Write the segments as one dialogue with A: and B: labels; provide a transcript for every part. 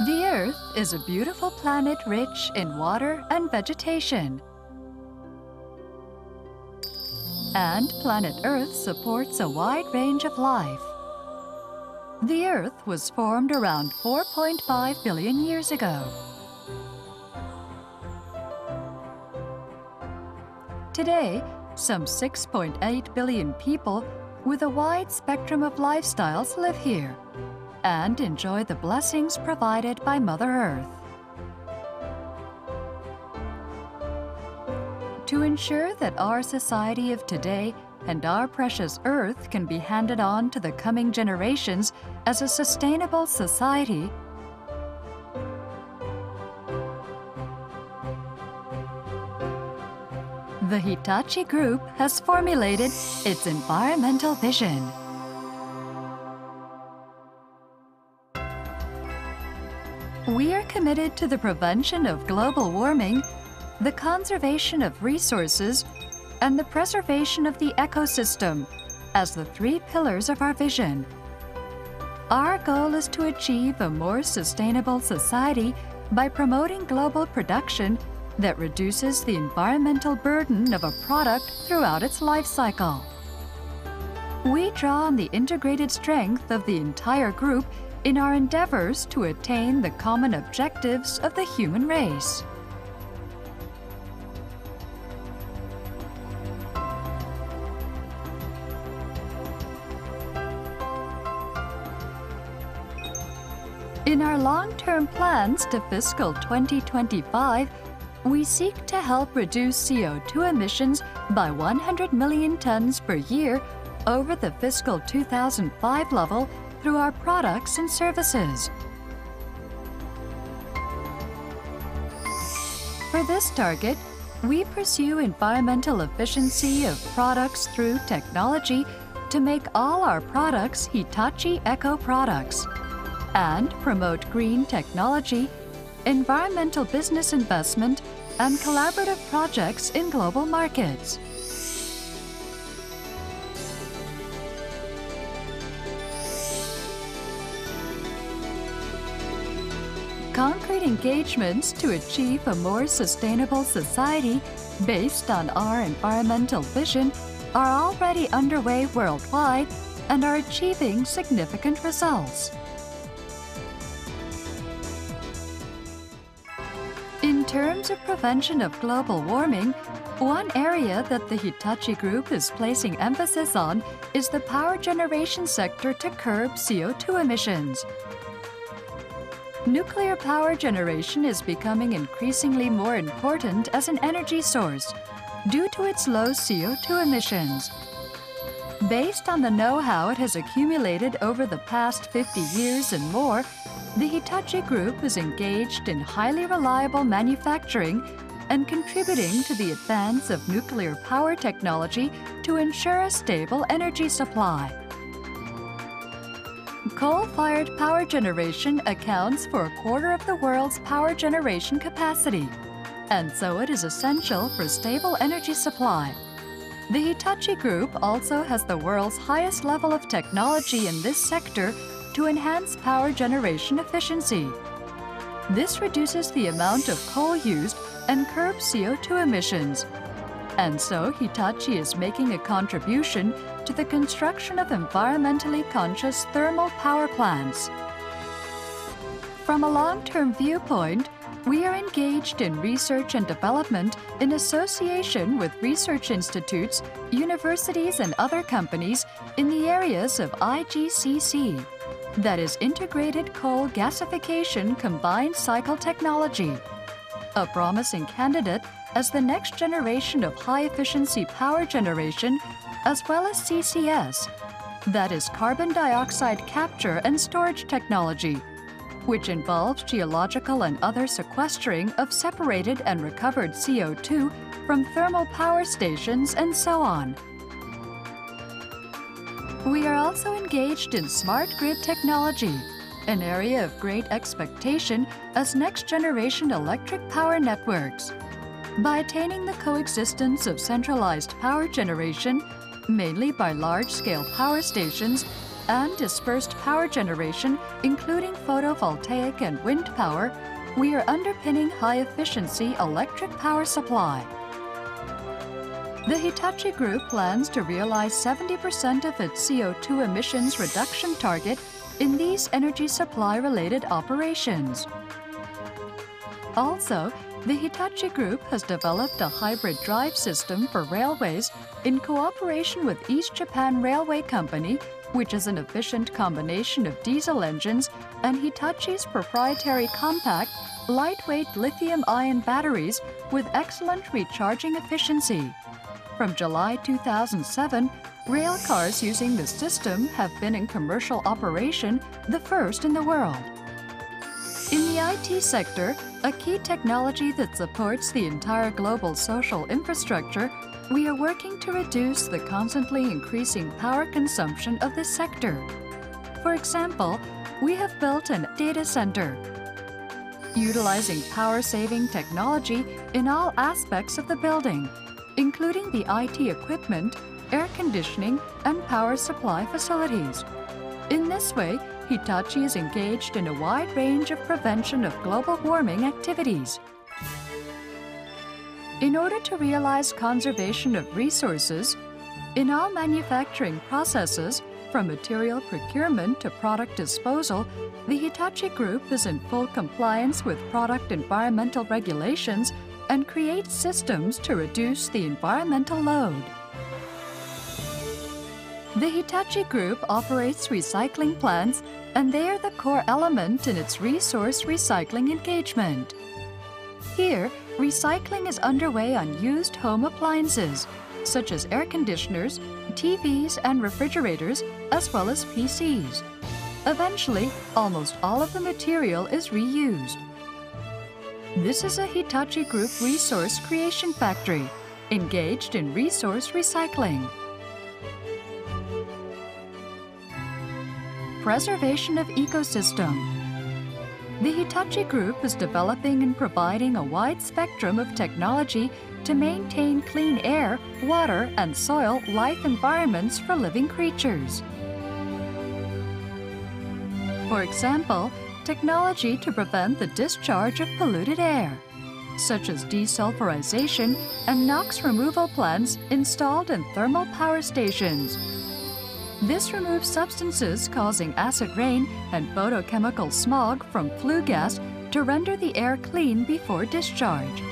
A: The Earth is a beautiful planet rich in water and vegetation. And planet Earth supports a wide range of life. The Earth was formed around 4.5 billion years ago. Today, some 6.8 billion people with a wide spectrum of lifestyles live here and enjoy the blessings provided by Mother Earth. To ensure that our society of today and our precious Earth can be handed on to the coming generations as a sustainable society, the Hitachi Group has formulated its environmental vision. We are committed to the prevention of global warming, the conservation of resources, and the preservation of the ecosystem as the three pillars of our vision. Our goal is to achieve a more sustainable society by promoting global production that reduces the environmental burden of a product throughout its life cycle. We draw on the integrated strength of the entire group in our endeavors to attain the common objectives of the human race. In our long-term plans to fiscal 2025, we seek to help reduce CO2 emissions by 100 million tons per year over the fiscal 2005 level through our products and services. For this target, we pursue environmental efficiency of products through technology to make all our products Hitachi Eco products, and promote green technology, environmental business investment, and collaborative projects in global markets. Concrete engagements to achieve a more sustainable society based on our environmental vision are already underway worldwide and are achieving significant results. In terms of prevention of global warming, one area that the Hitachi Group is placing emphasis on is the power generation sector to curb CO2 emissions. Nuclear power generation is becoming increasingly more important as an energy source due to its low CO2 emissions. Based on the know-how it has accumulated over the past 50 years and more, the Hitachi Group is engaged in highly reliable manufacturing and contributing to the advance of nuclear power technology to ensure a stable energy supply. Coal-fired power generation accounts for a quarter of the world's power generation capacity, and so it is essential for stable energy supply. The Hitachi Group also has the world's highest level of technology in this sector to enhance power generation efficiency. This reduces the amount of coal used and curbs CO2 emissions. And so Hitachi is making a contribution to the construction of environmentally conscious thermal power plants. From a long-term viewpoint, we are engaged in research and development in association with research institutes, universities, and other companies in the areas of IGCC, that is Integrated Coal Gasification Combined Cycle Technology, a promising candidate as the next generation of high-efficiency power generation, as well as CCS, that is carbon dioxide capture and storage technology, which involves geological and other sequestering of separated and recovered CO2 from thermal power stations and so on. We are also engaged in smart grid technology, an area of great expectation as next-generation electric power networks. By attaining the coexistence of centralized power generation, mainly by large-scale power stations, and dispersed power generation, including photovoltaic and wind power, we are underpinning high-efficiency electric power supply. The Hitachi Group plans to realize 70% of its CO2 emissions reduction target in these energy supply-related operations. Also, the Hitachi Group has developed a hybrid drive system for railways in cooperation with East Japan Railway Company, which is an efficient combination of diesel engines and Hitachi's proprietary compact, lightweight lithium-ion batteries with excellent recharging efficiency. From July 2007, rail cars using this system have been in commercial operation, the first in the world. In the IT sector, a key technology that supports the entire global social infrastructure, we are working to reduce the constantly increasing power consumption of this sector. For example, we have built a data center, utilizing power-saving technology in all aspects of the building, including the IT equipment, air conditioning, and power supply facilities. In this way, Hitachi is engaged in a wide range of prevention of global warming activities. In order to realize conservation of resources, in all manufacturing processes, from material procurement to product disposal, the Hitachi Group is in full compliance with product environmental regulations and creates systems to reduce the environmental load. The Hitachi Group operates recycling plants, and they are the core element in its resource recycling engagement. Here, recycling is underway on used home appliances, such as air conditioners, TVs, and refrigerators, as well as PCs. Eventually, almost all of the material is reused. This is a Hitachi Group resource creation factory, engaged in resource recycling. Preservation of ecosystem. The Hitachi Group is developing and providing a wide spectrum of technology to maintain clean air, water, and soil life environments for living creatures. For example, technology to prevent the discharge of polluted air, such as desulfurization and NOx removal plants installed in thermal power stations. This removes substances causing acid rain and photochemical smog from flue gas to render the air clean before discharge.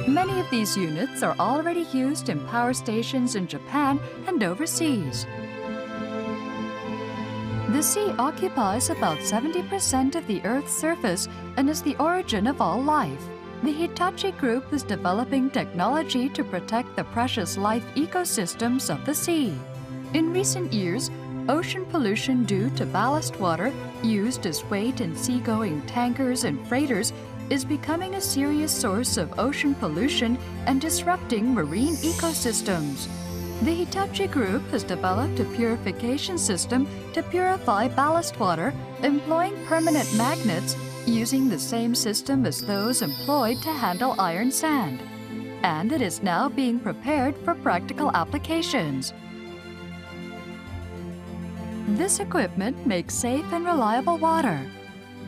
A: Many of these units are already used in power stations in Japan and overseas. The sea occupies about 70% of the Earth's surface and is the origin of all life. The Hitachi Group is developing technology to protect the precious life ecosystems of the sea. In recent years, ocean pollution due to ballast water used as weight in seagoing tankers and freighters is becoming a serious source of ocean pollution and disrupting marine ecosystems. The Hitachi Group has developed a purification system to purify ballast water, employing permanent magnets using the same system as those employed to handle iron sand. And it is now being prepared for practical applications. This equipment makes safe and reliable water,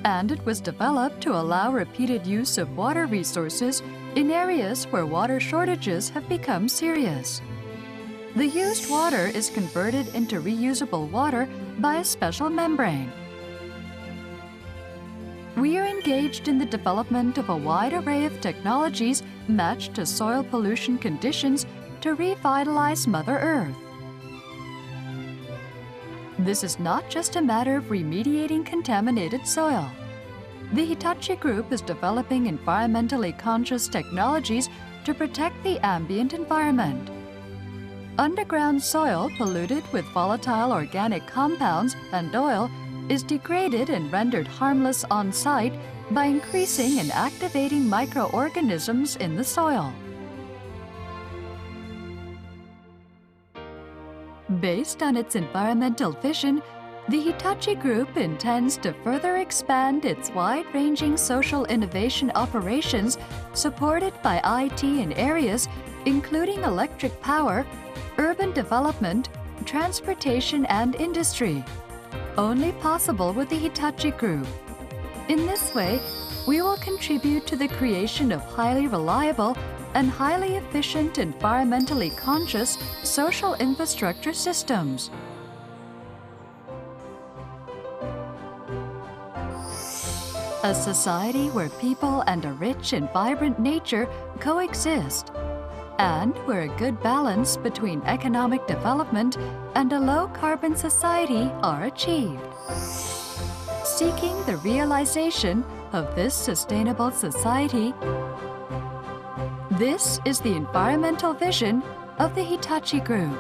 A: and it was developed to allow repeated use of water resources in areas where water shortages have become serious. The used water is converted into reusable water by a special membrane. We are engaged in the development of a wide array of technologies matched to soil pollution conditions to revitalize Mother Earth. This is not just a matter of remediating contaminated soil. The Hitachi Group is developing environmentally conscious technologies to protect the ambient environment. Underground soil polluted with volatile organic compounds and oil is degraded and rendered harmless on-site by increasing and activating microorganisms in the soil. Based on its environmental vision, the Hitachi Group intends to further expand its wide-ranging social innovation operations supported by IT in areas including electric power, urban development, transportation and industry. Only possible with the Hitachi Group. In this way, we will contribute to the creation of highly reliable and highly efficient, environmentally conscious social infrastructure systems. A society where people and a rich and vibrant nature coexist, and where a good balance between economic development and a low-carbon society are achieved. Seeking the realization of this sustainable society, this is the environmental vision of the Hitachi Group.